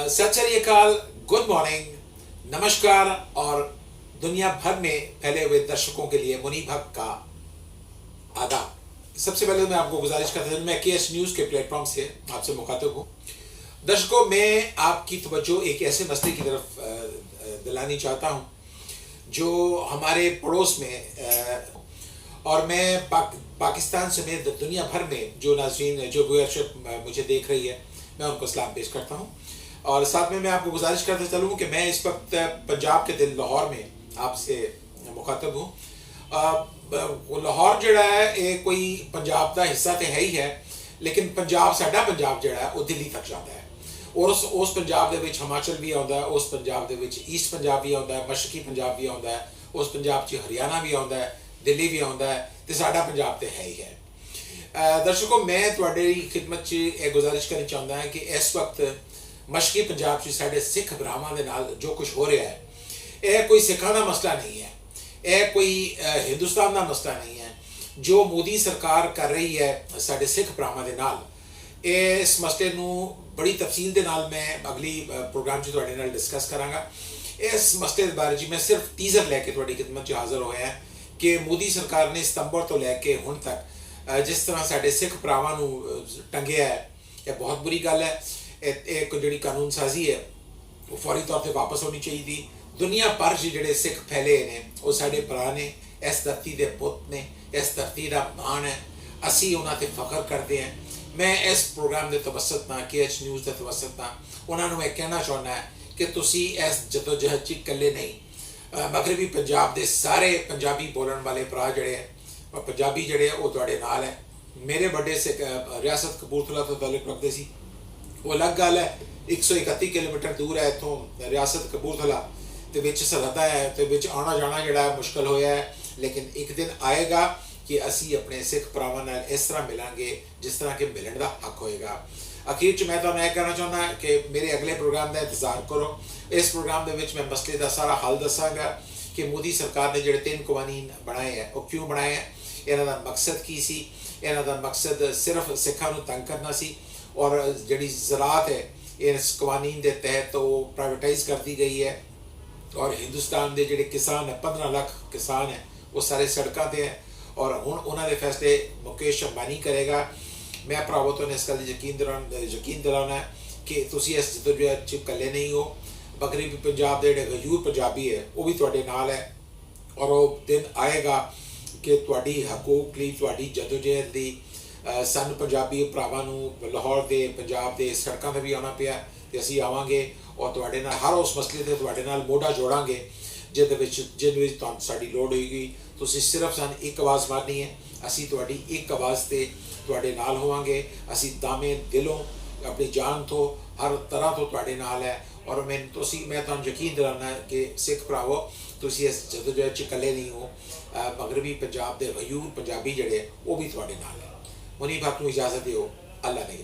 सत श्री अकाल, good morning, नमस्कार और दुनिया भर में फैले हुए दर्शकों के लिए मुनीब हक का आदाब। सबसे पहले मैं आपको गुजारिश करता हूं, मैं केएस न्यूज़ के प्लेटफॉर्म से आपसे मुखातिब हूं। दर्शकों, मैं आपकी तवज्जो एक ऐसे मसले की तरफ दिलानी चाहता हूं जो हमारे पड़ोस में और मैं पाकिस्तान समेत दुनिया भर में जो नाज़रीन जो व्यूअरशिप मुझे देख रही है, मैं उनको सलाम पेश करता हूं। और साथ में मैं आपको गुजारिश करते चलूँ कि मैं इस वक्त पंजाब के दिल लाहौर में आपसे मुखातब हूँ। लाहौर जड़ा है ये कोई पंजाब का हिस्सा तो है ही है, लेकिन पंजाब साडा पंजाब जड़ा है वो दिल्ली तक जाता है। और उस पंजाब दे विच हिमाचल भी आता है, उस पंजाब दे विच ईस्ट पंजाब भी आता है, मशरकी पंजाब भी आता है, उस पंजाब च हरियाणा भी आता है, दिल्ली भी आता है, तो साडा पंजाब तो है ही है। दर्शकों, मैं तुहाडी खिदमत च ये गुजारिश करनी चाहता है कि इस वक्त मशरकी पंजाब च साडे सिख भरावां दे नाल जो कुछ हो रहा है, यह कोई सिखां दा मसला नहीं है, यह कोई हिंदुस्तान का मसला नहीं है। जो मोदी सरकार कर रही है साडे सिख भरावां दे नाल, इस मसले नूं बड़ी तफसील दे नाल मैं अगली प्रोग्राम च तुहाडे नाल डिस्कस करांगा। इस मसले दे बारे च मैं सिर्फ टीजर लैके तुहाडी खिदमत च हाज़र होया है कि मोदी सरकार ने सितंबर तो लैके हुण तक जिस तरह साडे सिख भरावां नूं टंगिया है, यह बहुत बुरी गल है। एक जी कानून साजी है वो फौरी तौर पर वापस होनी चाहिए थी। दुनिया भर च जोड़े सिख फैले ने वो साडे भरा ने, इस धरती के पुत ने, इस धरती का मान है, असी उन्होंने फख्र करते हैं। मैं इस प्रोग्राम के तवसत ना केएच न्यूज़ के तवसत ना उन्होंने यह कहना चाहना है कि तुसी इस जदोजहद च इकल्ले नहीं। मगरबी पंजाब के सारे पंजाबी बोलने वाले भरा जड़े पंजाबी जड़े वो तुहाडे नाल है। मेरे बड़े सिख रियासत कपूरथला तो ताल्लुक रखते सी, वो अलग गल है। 131 किलोमीटर दूर है इतों रियासत कपूरथला, तो विच सरहदा है, तो विच आना जाना जड़ा मुश्किल होया है। लेकिन एक दिन आएगा कि असी अपने सिख भरावां नाल इस तरह मिलांगे जिस तरह के मिलन का हक होएगा। अखीर च मैं तुहानूं यह कहना चाहना कि मेरे अगले प्रोग्राम का इंतजार करो। इस प्रोग्राम के विच मैं मसले का सारा हल दसांगा कि मोदी सरकार ने जोड़े 3 कवानीन बनाए हैं वो क्यों बनाए हैं, इन्हां दा मकसद की सी। इन्हां दा मकसद सिर्फ सिखां नूं तंग करना सी और जी ज़रात है इस कवानीन के तहत तो प्राइवेटाइज कर दी गई है। और हिंदुस्तान के जोड़े किसान है, 15 लाख किसान हैं, वो सारे सड़कों पर हैं। और हुण उन्होंने फैसले मुकेश अंबानी करेगा। मैं भरावो तो इस गल यकीन दिलाना है कि तुसी इस जदोजहद च इकल्ले नहीं हो। मगरबी पंजाब के जोड़े गयूर पंजाबी है वो भी तुहाडे नाल है। और वो दिन आएगा कि तुहाडी हकूक लई तुहाडी जदोजहद लई सन पंजाबी भरावां नूं लाहौर के पंजाब के सड़कों पर भी आना पिया, तो असीं आवांगे और तुहाडे नाल हर उस मसले ते तुहाडे नाल मोढा जोड़ांगे जिहदे विच तुहानूं साडी लोड़ होएगी। तुसीं सिर्फ सानूं एक आवाज़ मारनी है, असीं तुहाडी एक आवाज़ ते तुहाडे नाल होवांगे। असीं दामे दिलों अपनी जान तो हर तरह तो तुहाडे नाल है। और मैं तुहानूं यकीन दिलाना कि सिख भरावो तुसीं इस जदोजहद च इकल्ले नहीं हो। मगरबी पंजाब के गयूर पंजाबी जड़े वो भी तुहाडे नाल है। मुनीब हक नूं इजाज़त दिओ। अल्लाह ने